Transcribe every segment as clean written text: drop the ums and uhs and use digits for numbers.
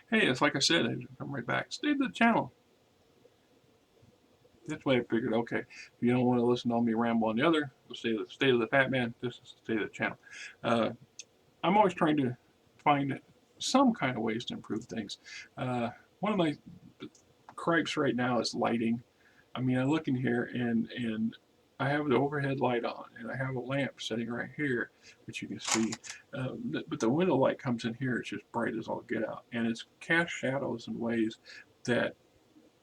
Hey, it's like I said, I come right back. Stay to the channel. That's why I figured, okay, if you don't want to listen to me ramble on the other, we'll stay to the Fat Man. This is stay to the channel. Uh, I'm always trying to find some kind of ways to improve things. One of my gripes right now is lighting. I mean, I look in here and I have the overhead light on, and I have a lamp sitting right here, which you can see. But the window light comes in here; it's just bright as all get out, and it's cast shadows in ways that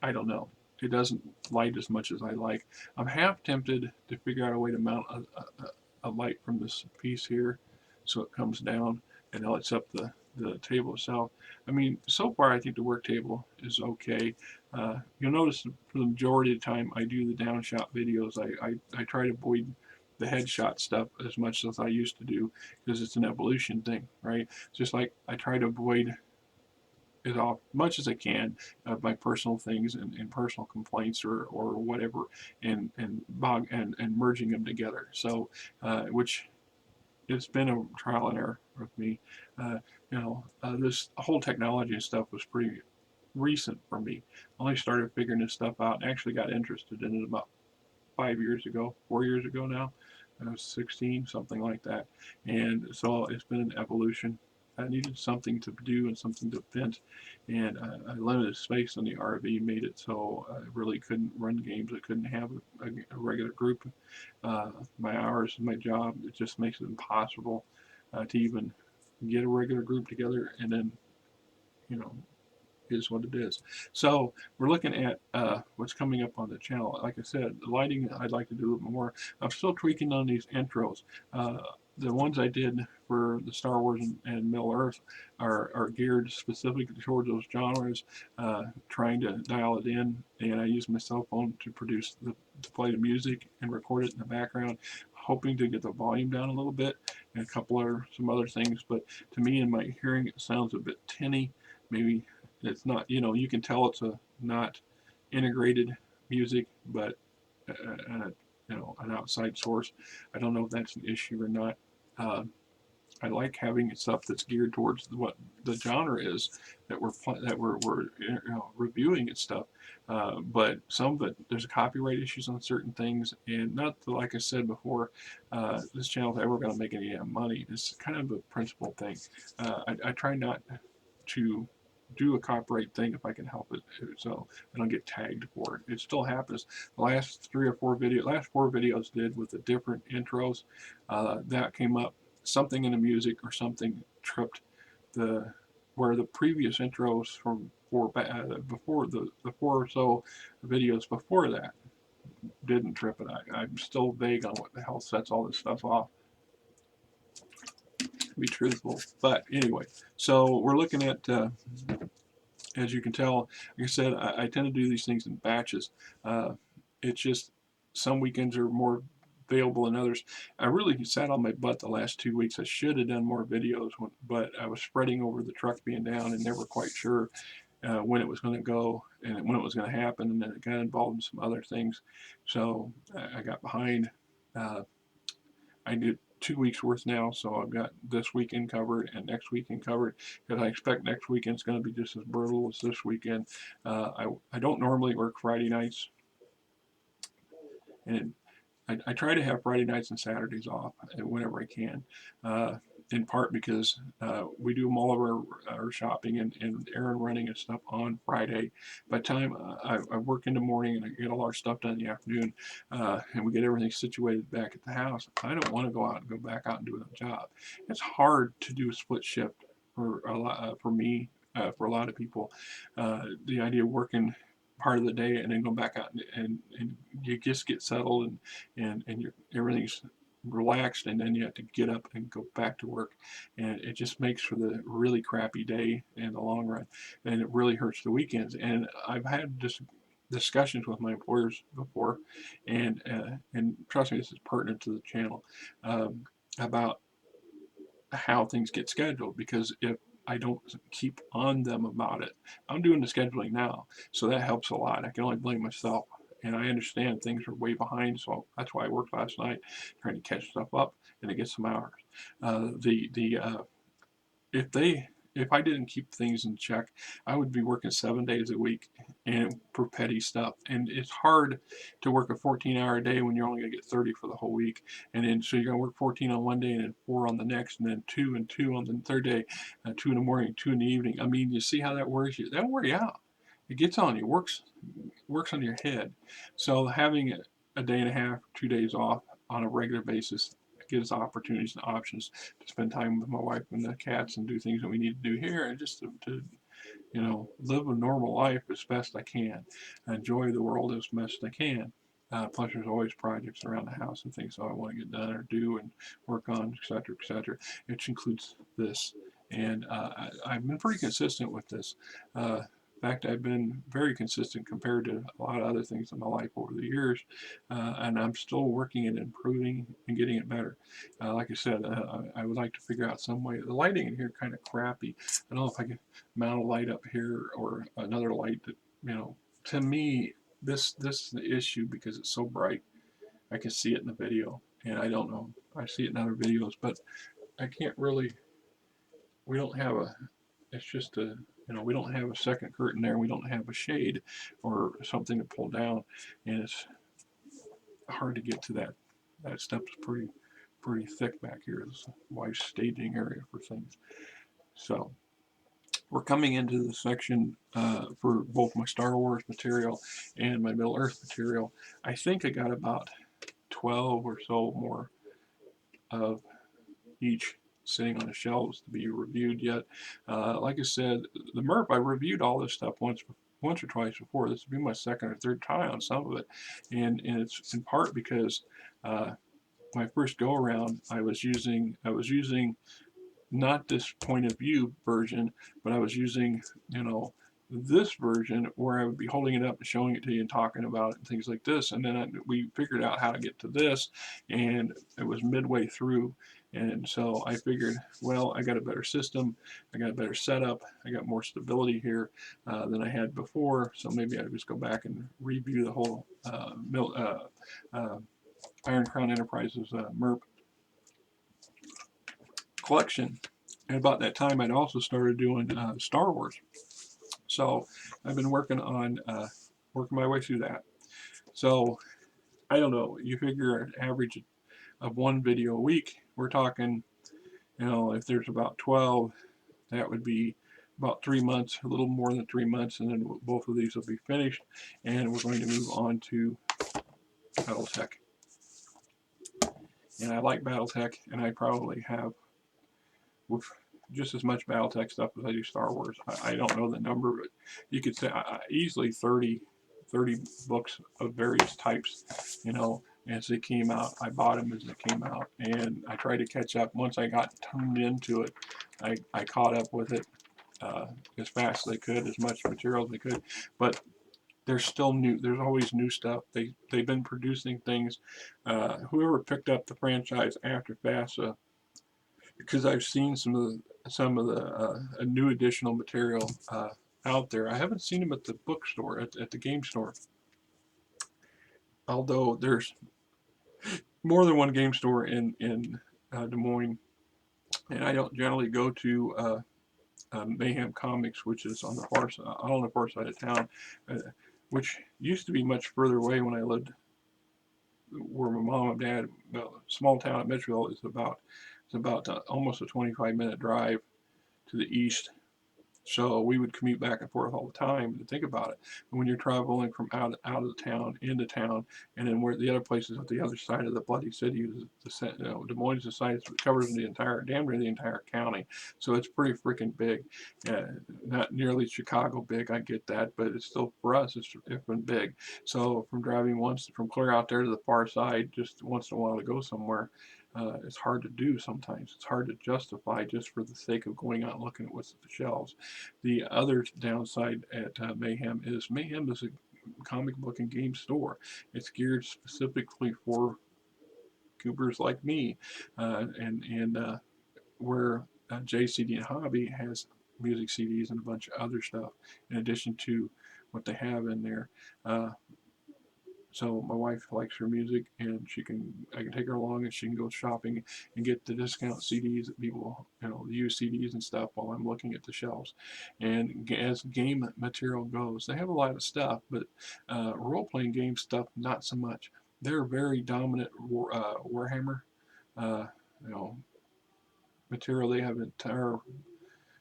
I don't know. It doesn't light as much as I like. I'm half tempted to figure out a way to mount a light from this piece here so it comes down and lights up the table itself. I mean, so far I think the work table is okay. You'll notice for the majority of the time I do the downshot videos. I try to avoid the headshot stuff as much as I used to do because it's an evolution thing, right? Just like I try to avoid as much as I can of my personal things and personal complaints or whatever and merging them together. So, which it's been a trial and error with me. Uh, this whole technology and stuff was pretty recent for me. I only started figuring this stuff out and actually got interested in it about 5 years ago, 4 years ago now. I was 16, something like that. And so it's been an evolution. I needed something to do and something to vent, and limited space in the RV made it so I really couldn't run games. I couldn't have a regular group. My hours, my job, it just makes it impossible to even get a regular group together and then, you know, is what it is. So we're looking at what's coming up on the channel. Like I said, the lighting I'd like to do a little more. I'm still tweaking on these intros. Uh, the ones I did for the Star Wars and Middle Earth are geared specifically towards those genres, trying to dial it in. And I use my cell phone to to play the music and record it in the background, hoping to get the volume down a little bit and some other things. But to me, in my hearing, it sounds a bit tinny. Maybe it's not, you can tell it's a not integrated music, but an outside source. I don't know if that's an issue or not. Uh, I like having stuff that's geared towards what the genre is that we're reviewing and stuff. But some of it, there's copyright issues on certain things, and not the, like I said before, this channel is ever going to make any money. It's kind of a principle thing. I try not to do a copyright thing if I can help it, so I don't get tagged for it. It still happens. The last four videos did with the different intros, that came up. Something in the music or something tripped the where the previous intros from before the four or so videos before that didn't trip it. I'm still vague on what the hell sets all this stuff off, to be truthful. But anyway, so we're looking at as you can tell, like I said, I tend to do these things in batches. Uh, it's just some weekends are more available than others. I really sat on my butt the last 2 weeks. I should have done more videos, but I was spreading over the truck being down and never quite sure when it was going to go and when it was going to happen. And then it got involved in some other things. So I got behind. Uh, I did 2 weeks worth now, so I've got this weekend covered and next weekend covered because I expect next weekend's going to be just as brutal as this weekend. I don't normally work Friday nights, and I try to have Friday nights and Saturdays off whenever I can. In part because we do all of our shopping and errand running and stuff on Friday. By the time I work in the morning and I get all our stuff done in the afternoon, and we get everything situated back at the house, I don't want to go back out and do a job. It's hard to do a split shift for a lot for me. For a lot of people, the idea of working part of the day and then go back out and you just get settled and everything's relaxed, and then you have to get up and go back to work, and it just makes for the really crappy day in the long run, and it really hurts the weekends. And I've had discussions with my employers before, and trust me, this is pertinent to the channel, about how things get scheduled, because if I don't keep on them about it. I'm doing the scheduling now, so that helps a lot. I can only blame myself. And I understand things are way behind, so that's why I worked last night, trying to catch stuff up and to get some hours. The if they if I didn't keep things in check, I would be working 7 days a week and for petty stuff. And it's hard to work a 14-hour day when you're only gonna get 30 for the whole week. And then so you're gonna work 14 on one day and then 4 on the next, and then 2 and 2 on the third day, 2 in the morning, 2 in the evening. I mean, you see how that wears you? That'll wear you out. It gets on you, works on your head. So having a day and a half, 2 days off on a regular basis gives opportunities and options to spend time with my wife and the cats and do things that we need to do here, and just to live a normal life as best I can, enjoy the world as best I can. Plus, there's always projects around the house and things that I want to get done or do and work on, etc., etc., which includes this. And I've been pretty consistent with this. In fact, I've been very consistent compared to a lot of other things in my life over the years, and I'm still working at improving and getting it better. Like I said, I would like to figure out some way. The lighting in here kind of crappy. I don't know if I can mount a light up here or another light that, to me, this is the issue because it's so bright. I can see it in the video, and I don't know. I see it in other videos, but I can't really. We don't have a. It's just a. We don't have a second curtain there. We don't have a shade or something to pull down, and it's hard to get to that. That stuff's pretty thick back here. It's a wide staging area for things. So we're coming into the section for both my Star Wars material and my Middle Earth material. I think I got about 12 or so more of each sitting on the shelves to be reviewed yet. Like I said, the MERP, I reviewed all this stuff once or twice before. This would be my second or third try on some of it, and it's in part because my first go around I was using not this point of view version, but I was using, this version where I would be holding it up and showing it to you and talking about it and things like this. And then we figured out how to get to this, and it was midway through. And so I figured, well, I got a better system, I got a better setup, I got more stability here than I had before. So maybe I would just go back and review the whole Iron Crown Enterprises MERP collection. And about that time, I'd also started doing Star Wars. So I've been working my way through that. So I don't know. You figure an average of one video a week. We're talking, if there's about 12, that would be about 3 months, a little more than 3 months, and then both of these will be finished. And we're going to move on to BattleTech. And I like BattleTech, and I probably have with just as much BattleTech stuff as I do Star Wars. I don't know the number, but you could say easily 30 books of various types, as they came out. I bought them as they came out, and I tried to catch up. Once I got tuned into it, I caught up with it as fast as I could, as much material as I could. But there's still new. There's always new stuff. They've been producing things. Whoever picked up the franchise after FASA, because I've seen some of the new additional material out there. I haven't seen them at the bookstore, at the game store. Although there's more than one game store in Des Moines, and I don't generally go to Mayhem Comics, which is on the far side of town, which used to be much further away when I lived where my mom and dad. Small town of Mitchellville is about almost a 25-minute drive to the east. So we would commute back and forth all the time to think about it. And when you're traveling from out of the town into town, and then where the other places at the other side of the bloody city, Des Moines is the site that covers damn near the entire county. So it's pretty freaking big. Not nearly Chicago big, I get that, but it's still, for us, it's been big. So from driving from clear out there to the far side, just once in a while to go somewhere, it's hard to do sometimes. It's hard to justify just for the sake of going out and looking at what's at the shelves. The other downside at Mayhem is a comic book and game store. It's geared specifically for Coopers like me, and where JCD and Hobby has music CDs and a bunch of other stuff in addition to what they have in there. So my wife likes her music, and I can take her along, and she can go shopping and get the discount CDs that people, use CDs and stuff while I'm looking at the shelves. And as game material goes, they have a lot of stuff, but role-playing game stuff, not so much. They're very dominant Warhammer, uh, you know, material. They have an entire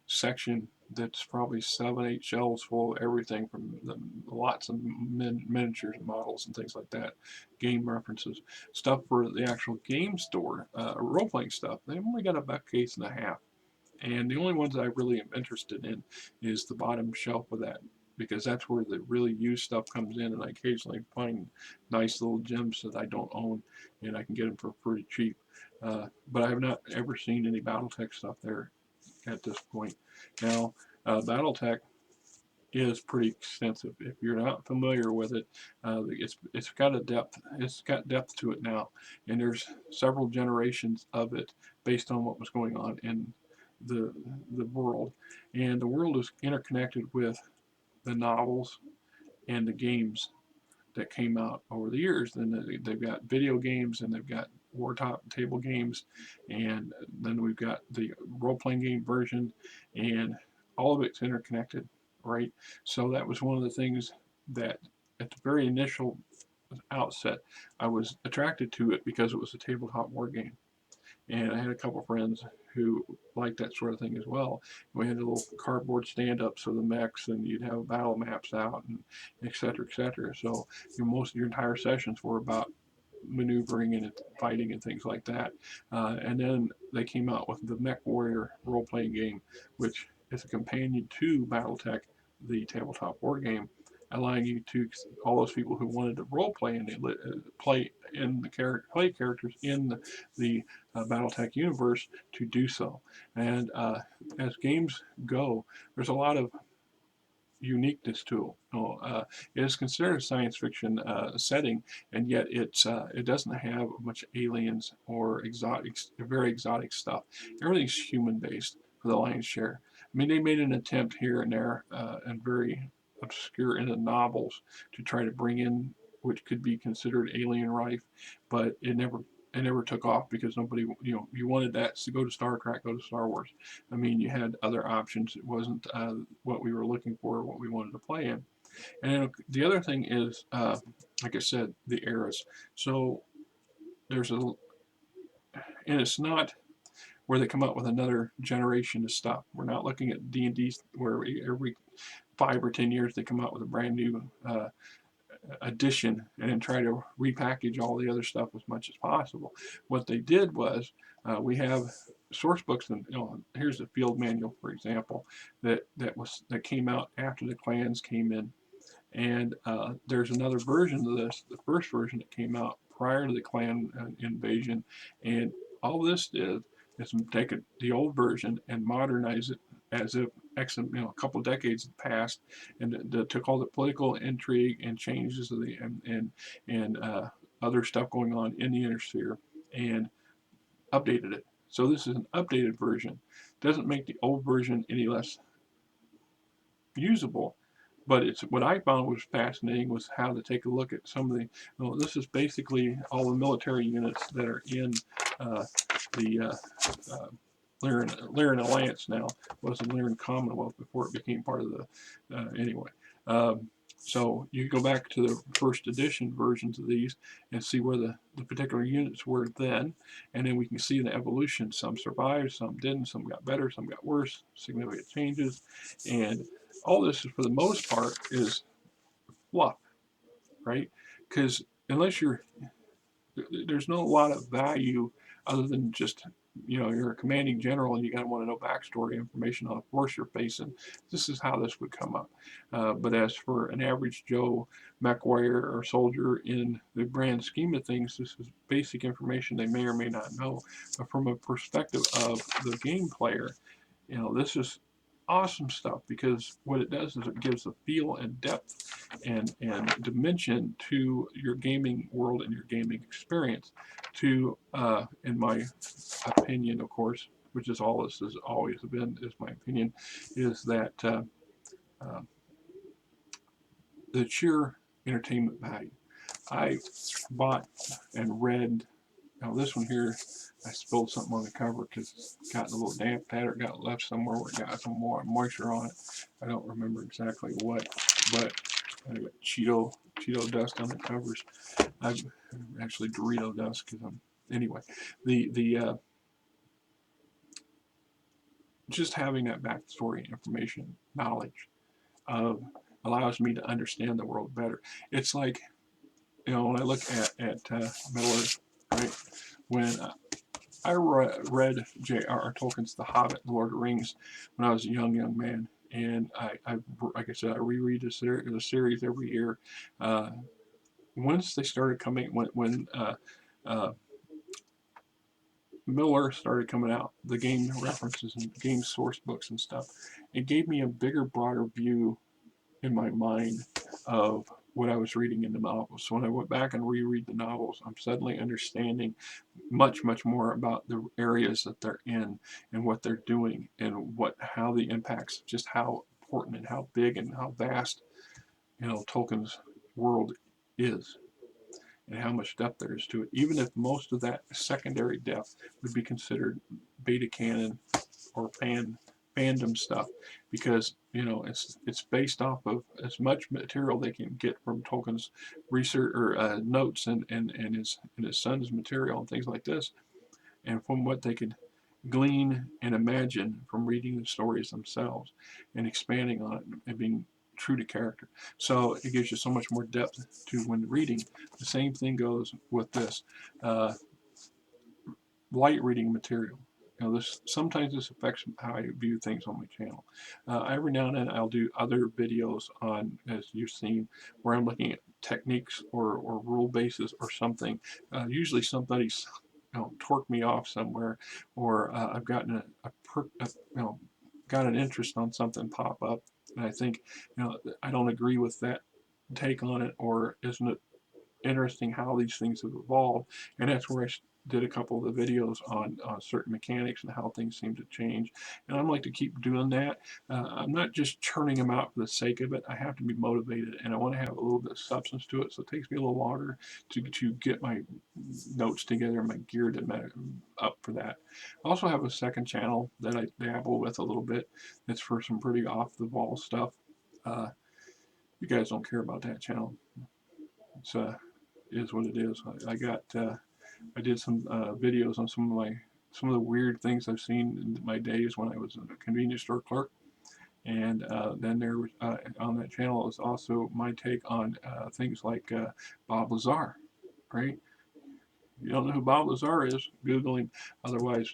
section that's probably 7, 8 shelves full of everything from lots of miniatures and models and things like that, game references, stuff for the actual game store, role-playing stuff. They've only got about a case and a half, and the only ones I really am interested in is the bottom shelf of that, because that's where the really used stuff comes in, and I occasionally find nice little gems that I don't own, and I can get them for pretty cheap. But I have not ever seen any BattleTech stuff there at this point. Now, BattleTech is pretty extensive. If you're not familiar with it, it's got a depth. It's got depth to it now, and there's several generations of it based on what was going on in the the world, and the world is interconnected with the novels and the games that came out over the years. Then they've got video games, and they've got wartop table games, and then we've got the role-playing game version, and all of it's interconnected, right? So that was one of the things that at the very initial outset, I was attracted to it because it was a tabletop war game. And I had a couple friends who liked that sort of thing as well. We had a little cardboard stand-ups of the mechs, and you'd have battle maps out, and et cetera, et cetera. So most of your entire sessions were about maneuvering and fighting and things like that. And then they came out with the Mech Warrior role-playing game, which is a companion to BattleTech, the tabletop war game, allowing you to, all those people who wanted to role play and play in the play characters in the BattleTech universe, to do so. And as games go, there's a lot of uniqueness to it. It is considered a science fiction setting, and yet it doesn't have much aliens or very exotic stuff. Everything's human based for the lion's share. I mean, they made an attempt here and there, and very obscure in the novels, to try to bring in which could be considered alien rife, but it never took off, because nobody, you wanted that to go to Star Trek, go to Star Wars. I mean, you had other options. It wasn't what we were looking for, what we wanted to play in. And the other thing is, like I said, the eras. So there's and it's not where they come out with another generation of stuff. We're not looking at D&D where every 5 or 10 years they come out with a brand new edition and then try to repackage all the other stuff as much as possible. What they did was, we have source books, and here's the field manual, for example, that came out after the clans came in, and there's another version of this, the first version that came out prior to the clan invasion, and all this did is take the old version and modernize it as if a couple of decades had passed, and took all the political intrigue and changes of the and other stuff going on in the inner sphere, and updated it. So this is an updated version. Doesn't make the old version any less usable, but it's what I found was fascinating was how to take a look at some of the. This is basically all the military units that are in the Lyran Alliance now. It was the Lyran Commonwealth before it became part of the. Anyway. So you go back to the first edition versions of these and see where the particular units were then, and then we can see the evolution. Some survived, some didn't, some got better, some got worse, significant changes, and all this is, for the most part, is fluff, right? Because unless there's no lot of value other than just, you're a commanding general and you gotta want to know backstory information on the force you're facing. This is how this would come up. But as for an average Joe mech warrior or soldier, in the grand scheme of things, this is basic information they may or may not know. But from a perspective of the game player, this is awesome stuff, because what it does is it gives a feel and depth and dimension to your gaming world and your gaming experience, to in my opinion, of course, which is all this has always been, is my opinion, is that the sheer entertainment value. I bought and read. Now this one here, I spilled something on the cover because it's gotten a little damp. That or got left somewhere where it got some more moisture on it. I don't remember exactly what, but I got Cheeto dust on the covers. I actually Dorito dust because I'm anyway. The just having that backstory information, knowledge, allows me to understand the world better. It's like, when I look at Middle Earth, right? When I read J.R.R. Tolkien's The Hobbit, The Lord of the Rings, when I was a young man, and I like I said, I reread the series every year. Once they started coming, when Middle Earth started coming out, the game references and game source books and stuff, it gave me a bigger, broader view in my mind of what I was reading in the novels. So when I went back and reread the novels, I'm suddenly understanding much more about the areas that they're in and what they're doing and how the impacts, just how important and how big and how vast, Tolkien's world is, and how much depth there is to it. Even if most of that secondary depth would be considered beta canon or fandom stuff, because it's based off of as much material they can get from Tolkien's research or notes and his son's material and things like this, and from what they could glean and imagine from reading the stories themselves and expanding on it and being true to character. So it gives you so much more depth to when reading. The same thing goes with this light reading material. Sometimes this affects how I view things on my channel. Every now and then I'll do other videos on, as you've seen, where I'm looking at techniques or rule bases or something. Usually somebody's torqued me off somewhere, or I've gotten got an interest on something pop up, and I think I don't agree with that take on it, or isn't it interesting how these things have evolved, and that's where I did a couple of the videos on certain mechanics and how things seem to change. And I'd like to keep doing that. I'm not just churning them out for the sake of it. I have to be motivated, and I want to have a little bit of substance to it, so it takes me a little longer to get my notes together and my gear up for that. I also have a second channel that I dabble with a little bit. It's for some pretty off the wall stuff. You guys don't care about that channel. It's is what it is. I did some videos on some of the weird things I've seen in my days when I was a convenience store clerk, and then there was on that channel is also my take on things like Bob Lazar, right? If you don't know who Bob Lazar is, Google him. Otherwise,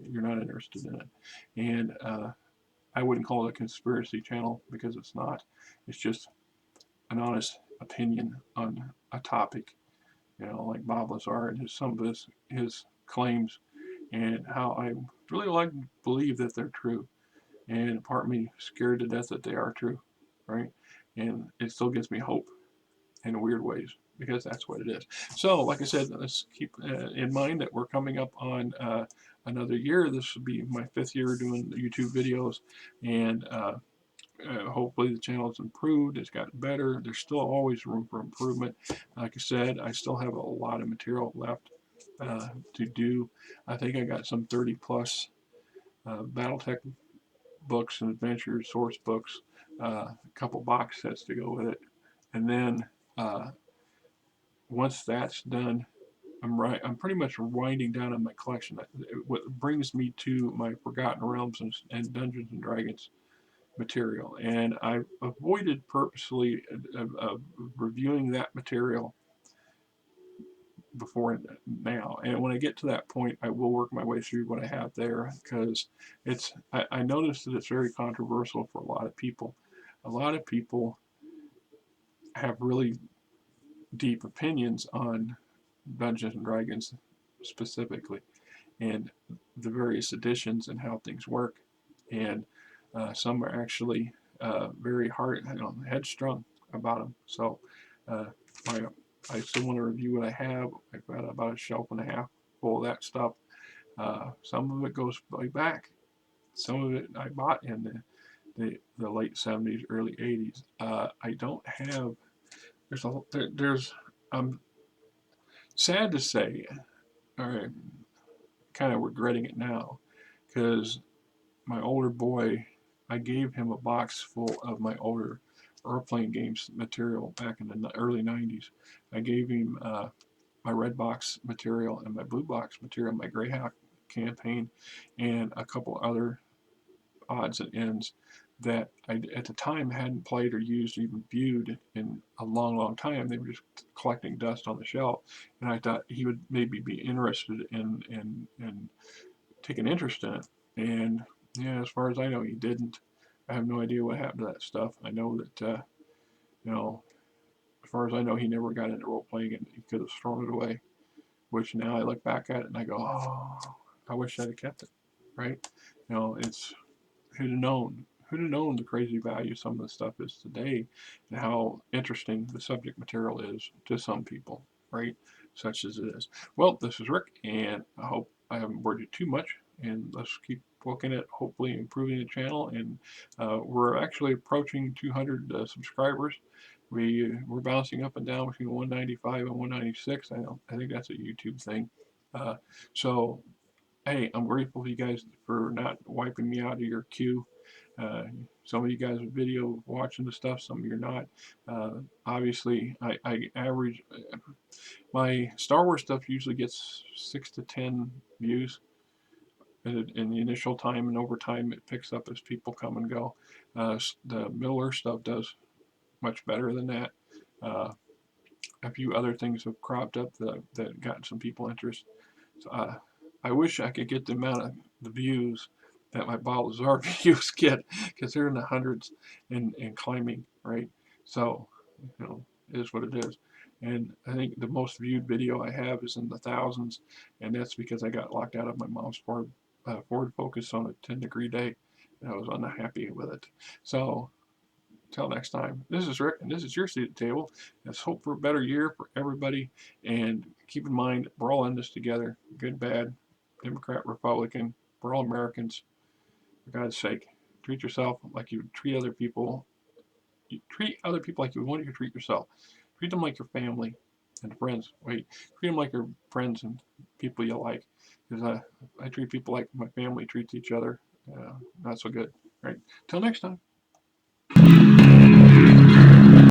you're not interested in it. And I wouldn't call it a conspiracy channel because it's not. It's just an honest opinion on a topic, like Bob Lazar and some of his claims, and how I really like to believe that they're true. And part of me scared to death that they are true, right? And it still gives me hope in weird ways because that's what it is. So, like I said, let's keep in mind that we're coming up on another year. This will be my 5th year doing YouTube videos, and hopefully the channel has improved. It's gotten better. There's still always room for improvement. Like I said, I still have a lot of material left to do. I think I got some 30 plus Battletech books and adventure source books, a couple box sets to go with it, and then once that's done, I'm pretty much winding down on my collection. What brings me to my Forgotten Realms and Dungeons and Dragons material, and I've avoided purposely reviewing that material before now. And when I get to that point, I will work my way through what I have there, because I noticed that it's very controversial for a lot of people. A lot of people have really deep opinions on Dungeons and Dragons specifically, and the various editions and how things work. And some are actually very hard, headstrong about them. So I still want to review what I have. I've got about a shelf and a half full of that stuff. Some of it goes way back. Some of it I bought in the late 70s, early 80s. I don't have. There's I'm sad to say, or kind of regretting it now, because my older boy, I gave him a box full of my older airplane games material back in the early 90s. I gave him my red box material and my blue box material, my Greyhawk campaign, and a couple other odds and ends that I at the time hadn't played or used or even viewed in a long, long time. They were just collecting dust on the shelf, and I thought he would maybe be interested in taking interest in it. And yeah, as far as I know, he didn't. I have no idea what happened to that stuff. I know that you know, as far as I know, he never got into role playing, and he could have thrown it away. Which now I look back at it and I go, oh, I wish I'd have kept it. Right? It's who'd have known? Who'd have known the crazy value some of the stuff is today, and how interesting the subject material is to some people, right? Such as it is. Well, this is Rick, and I hope I haven't bored you too much. And let's keep looking at hopefully improving the channel. And we're actually approaching 200 subscribers. We're bouncing up and down between 195 and 196. I think that's a YouTube thing. Uh, so hey, I'm grateful to you guys for not wiping me out of your queue. Uh, some of you guys are video watching the stuff, some of you are not. Obviously, I average my Star Wars stuff usually gets 6 to 10 views in the initial time, and over time it picks up as people come and go. The Middle Earth stuff does much better than that. Uh, a few other things have cropped up that got some people interest. So, I wish I could get the amount of the views that my Balthazar videos get, because they're in the hundreds and climbing, right? So, it is what it is. And I think the most viewed video I have is in the thousands, and that's because I got locked out of my mom's Ford Focus on a 10-degree day, and I was unhappy with it. So, until next time, this is Rick, and this is your seat at the table. Let's hope for a better year for everybody, and keep in mind, we're all in this together, good, bad, Democrat, Republican, we're all Americans. For God's sake, treat yourself like you would treat other people. You treat other people like you would want to treat yourself. Treat them like your family and friends. Wait, treat them like your friends and people you like. Because I treat people like my family treats each other. Not so good. Right. Till next time.